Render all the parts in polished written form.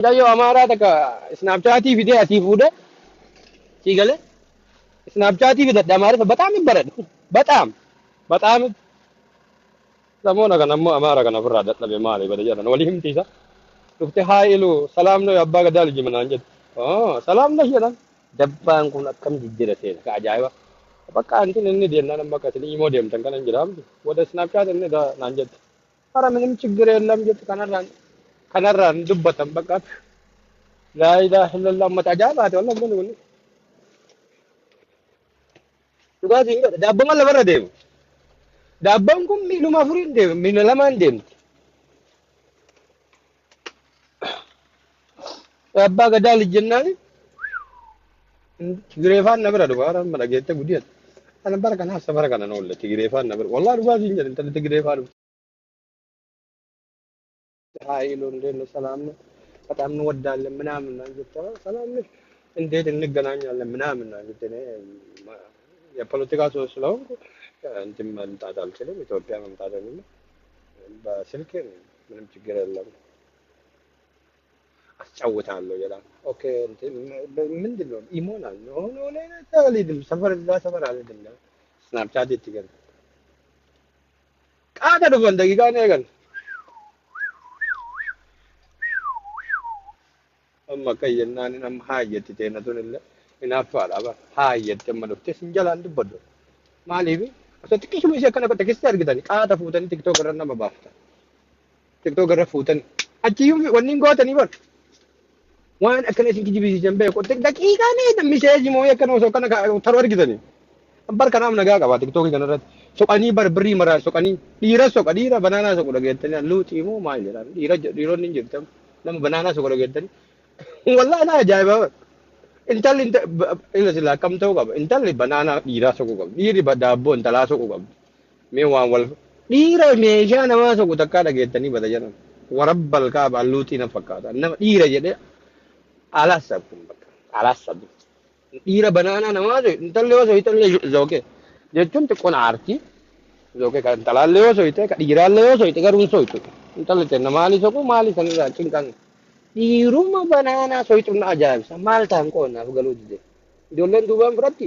Jayo amara taka Snapchat video ati fude sigale Snapchat video damare batam ibarad batam batam lamona kana mo amara kana furada labe mali bada jana wali himtisa tufte hailu salam no abba gadal jimana anjed oh salam na jana dabban kun akam jijjira te ka ajaiba bakka antin ne de nan bakka tini imo dem tan kana jiram wada Snapchat ne da nanjed para minim chigre lam jet kana ran dubbatan bakka la ilaha illallah mata ajaba to wallah mun Tugas ingat, dabang ala bara dem. Dabang kum mi luma furin dem, mi nalaman dem. Abba gadal jennani, tigirefan na bara do bara mana gete gudiat. Ana bara kana hasa bara kana nolle tigirefan na bara. Wallah tugas ingat entar tigirefan. Hai lon den salam ne. Katam nu wadal menam na jetta salam ne. Inde den gananya le menam na jette ne. Ya politika soslo. Antim man tadal chele, Ethiopia man tadal ne. Ba silke ምንም ችግር የለም አስጫውታለሁ ይላል። ኦኬ እንትን ምንድን ነው ይሞናል ነው ነው አልሄድም ሰፈር እዛ ሰፈር አልሄድም ስናፕቻት ይትገል ቃታ ዱበን ደቂቃ ነው ያገል አማ ከየና ነም ሃየት ተነቱን እናፋላ ባ ሃየት ተመለፍተ ሲንጀላ እንድበዶ ማሊቢ አሰጥቂሽ ሙሽ ከነ ከተከስተ አርግታኒ ቃታ ፉተን ቲክቶክ ረና መባፍታ ቲክቶክ ገረ ፉተን አቺዩ ወኒን ጎተኒ በር waan akkana isin kijibisiisan beeku daqiiqaa ni miseeji moo yakkan osoo kana taroo argitani bar kanaaf nagaa qaba tiktookii kanarratti soqanii bar birrii maraa soqanii dhiira soqa dhiira banaanaa soqu dhageettani luuxii moo maal jedhan dhiironni hin jirtan nama banaanaa soqu dhageettani wallaahi na ajaa'iba intalli ila sila akkam ta'uu qaba intalli banaanaa dhiiraa soqu qaba dhiirri daabboo intalaa soqu qaba mee waan wal dhiira meeshaa namaa soqu takkaa dhageettanii bada jedhan warabbal kaaba luuxii na fakkaata nama dhiira jedhee alasabkum bakka alasabkum dhiira banaanaa namaa intalli osoo hiitallee zooke jechuun xiqqoon aartii zooke kan intalaallee osoo hiite ka dhiiraallee osoo hiite garuu hin soitu intalli tenna maali soqu maali sanirraa cinqan dhiiruma banaanaa soitu na ajaa'ibsa maal ta'an qoonnaaf galuu dide ijoolleen duubaan biratti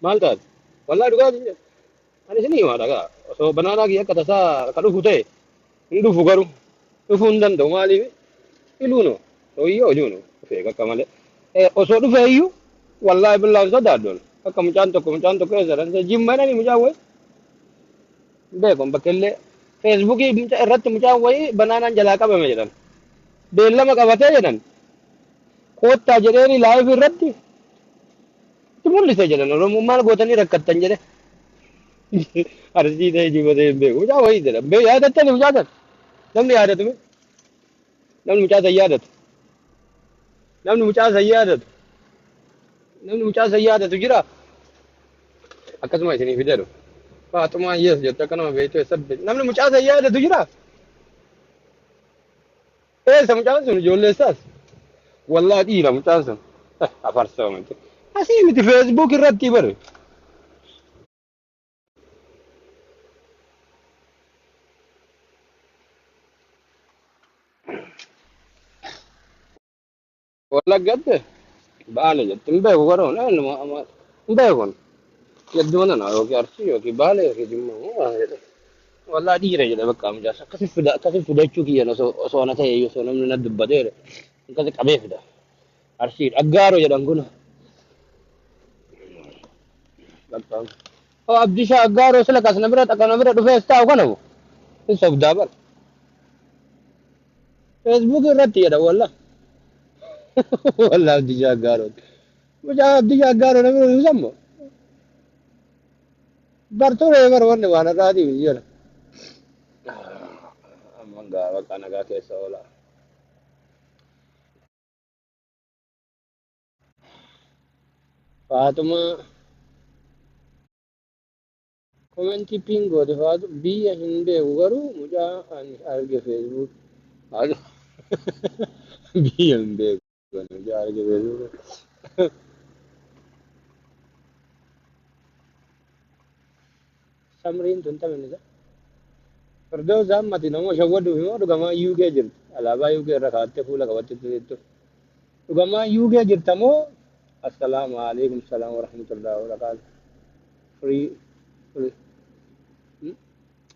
maal taate wallaa dhugaa ani isinii himaa dhagaa osoo banaanaa kiyya akka tasaa ka dhufu ta'e hin dhufu garuu dhufuu hin danda'u maaliif iluno oyyo juno fega kamale osoo dhufe iyyuu wallahi billahi sodaaddoon akka mucaan tokko eessaran jimmana ni mucaan wayi beekon bakkellee feesbuukii irratti mucaan wayi banaanaan jalaa qabame jedhan beellama qabatee jedhan koottaa jedheeni laayif irratti itti mul'ise jedhan oromummaan gootanii rakkattan jedhe arsii ta'e jibatee hin beeku mucaa wayii jedhan yaadattani mucaa sana namni yaadatu namni mucaa san yaadatu namni mucaa san yaadatu namni mucaa san yaadatu jira akkasuma isinii fideeru faaxumaan yees jettu akkanuma beektu sabbe namni mucaa san yaadatu jira eessa mucaan sun ijoollee isaas wallaa dhiira mucaan sun afarsa miti asii miti feesbuuk irratti bare wallaggatte baale jettu hin beeku garuu hin beekun yedduuna na yookiin arsii yookiin baale yookiin jimma waan jedhe wallaa dhiira jedhe bakka mucaas akkasi fudhachuu kiyyan osoo na ta'e osoo namni na dubbateere akkasi qabee fida arsii dhaggaaroo jedhan kun bakka abdishaa aggaaroo sila kas na bira dhufees taa'u kanamu hin sobdaa bara feesbuuk irratti jedha wallaa والله بدي جا قارون وجا بدي جا قارون أمير يسمى برتورة يمر وني وانا رادي بيجينا أمان قا وكانا قا كيسا ولا فاطمة كومنتي بينغو دي فاطمة بي هندي وغرو مجا أني أرجع فيسبوك هذا بي هندي مجا أرجع فيسبوك Samrin tunta menisa Firdoo zaammati namoo shawwaduu fi moo dhugamaa yuugee jirti. Alaabaa yuugee irra kaa'attee fuula qabattee jirtu. Dhugamaa yuugee jirta moo assalaamu alaikum salaam wa rahmatullahi wa barakaatu. Free free.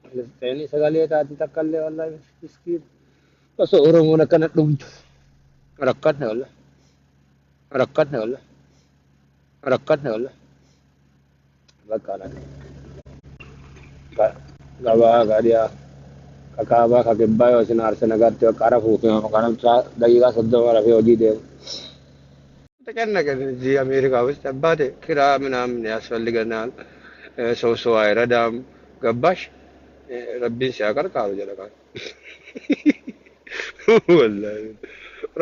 Filisxeenii sagalee taati takkallee wallahi miskiin. Osoo Oromoon akkana dhumtu. Rakkatne wallahi. Rakkatne wallahi. Rakkatne wallahi. Bakka alaa. Gabaa gaariyaa. Kakabaa kakibbaa yoo isin aarse nagaatti bakka arafuu fi maqaanamsaa daqiiqaa 30 rafee hojii deemu. ተጨነቀ እዚህ አሜሪካ ውስጥ አባቴ ኪራ ምናምን ያስፈልገናል ሰው አይረዳም ገባሽ ረቢን ሲያቀር ቃሉ ጀለቃ ወላሂ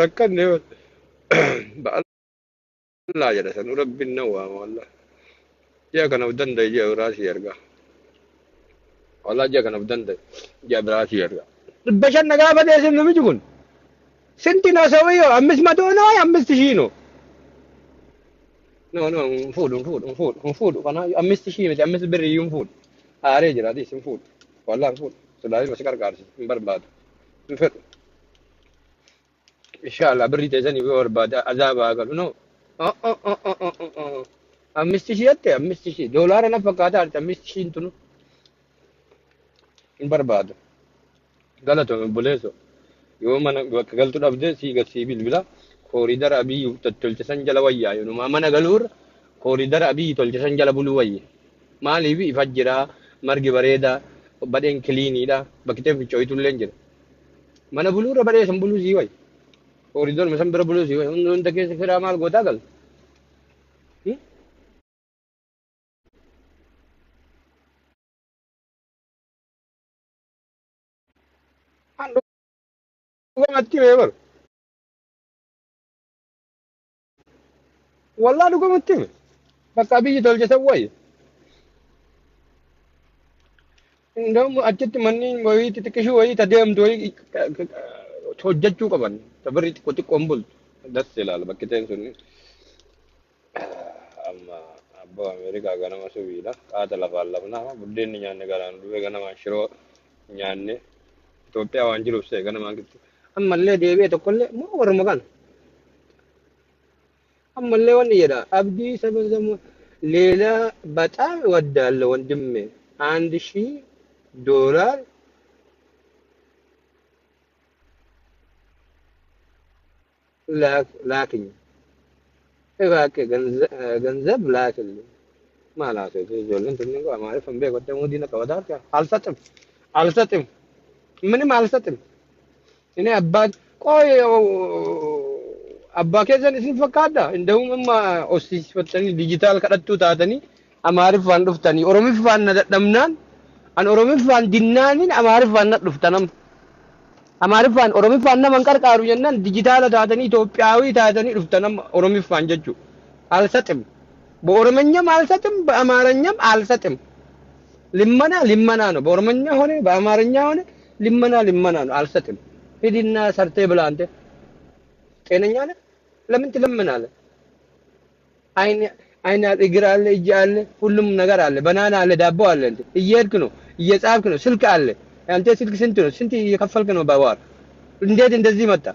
ረከን ነው በአላህ ጀለሰን ረቢን ነው والله ያ ከነው ደንደ ራሲ ያርጋ والله ያ ከነው ደንደ ራሲ ያርጋ በሸነጋ በደስም ነው ምጅጉን ስንት ነው ሰውየው 500 ነው 5000 ነው No, no, un food. Kana ammis tishi miti ammis birri un food. Aare jira dis un food. Wallah food. Sudai masih karkarsi. Barbad. Infir. Inshallah birri tezani barbad. Azab agal. No. Ammis tishi yatte ammis tishi. Dollar na fakata arta ammis tishi intunu. In barbad. Galato boleso. Yo mana galtu dabde si gasi bilbila. Koridor abii tolchisan jala wayyaa yoonuma mana galuur koridor abii tolchisan jala buluu wayye maaliif ifa jira margi bareeda badeen kiliiniidha bakkiteen fichooyitullee jira mana buluurra badee san buluu sii wayye koridor san bira buluu sii wayye hunda keessa firaa maal gootaa gal dhugumatti meebar wallah dhugumatti bakka biyyi tolchisan wayye እንደውም አጭት ማንኝ ወይ ጥቅሹ ወይ ተደምዶ ወይ ተወጀቹ ቀበን ተብሪት ቆጥ ቆምቡል ደስ ይላል በከተን ሱኒ አማ አባ አሜሪካ ገነማ ሱቢላ ቃተላ ባለምና ቡዴን ኛነ ጋራን ዱዌ ገነማ ሽሮ ኛነ ኢትዮጵያ ዋንጅሩ ሰ ገነማ ግት አመለ ዴቤ ተቆለ ሞ ወርመጋን አመለ ወን ይራ አብዲ ሰበዘሙ ሌላ በጣም ወዳለ ወንድሜ 1000 ዶላር ላክኝ እባክህ ገንዘብ ላክልኝ ማለት ነው ይዞልን ትንንጎ ማለት ፈንበ ወደ ሞዲና ከወዳት አልሰጥም ምንም አልሰጥም እኔ አባት ቆይ አባ ከዘን እስን ፈቃዳ እንደውም ኦሲስ ፈተኒ ዲጂታል ከደቱ ታተኒ አማሪፍ ዋንዱፍተኒ ኦሮሚፍ ዋን ደምናን an oromifaan dinnaanin amaariffaan dhuftanam amaariffaan oromifaan naman qarqaaru jennaan dijitaala taatanii Itoophiyaawii taatanii dhuftanam oromifaan jechuu alsaxim በኦሮመኛም አልሰጥም በአማርኛም አልሰጥም ልመና ነው በኦሮመኛ ሆነ በአማርኛ ሆነ ልመና ነው አልሰጥም ሂድና ሰርቴ ብላ አንተ ጤነኛ ነህ ለምን ትለምናለህ አይን እግር አለ እጅ አለ ሁሉም ነገር አለ በናና አለ ዳቦ አለ እንት እየሄድክ ነው እየጻፍክ ነው ስልክ አለ አንተ ስልክ ስንት ነው ስንት እየከፈልክ ነው በወር እንዴት እንደዚህ መጣ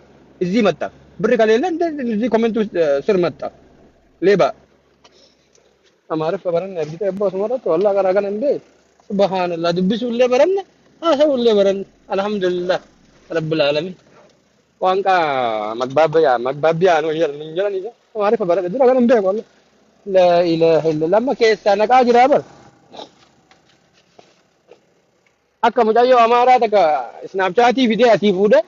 እዚህ መጣ ብር ከሌለ እንደዚህ ኮሜንት ውስጥ ስር መጣ ሌባ አማረፍ በረን እርግጠ ያባስ ማለት والله ጋራጋን እንዴ ሱብሃንአላህ ድብሱ ለበረን አሰው ለበረን አልহামዱሊላህ ረብል ዓለሚን ቋንቋ መግባቢያ ነው እንጀራን ይዘ አማረፍ በረን ድራ ጋር እንዴ والله لا إله إلا الله ما كيسا نقاجر أبر أكا مجايو أمارا تكا سناب شاتي فيديو أتي فوده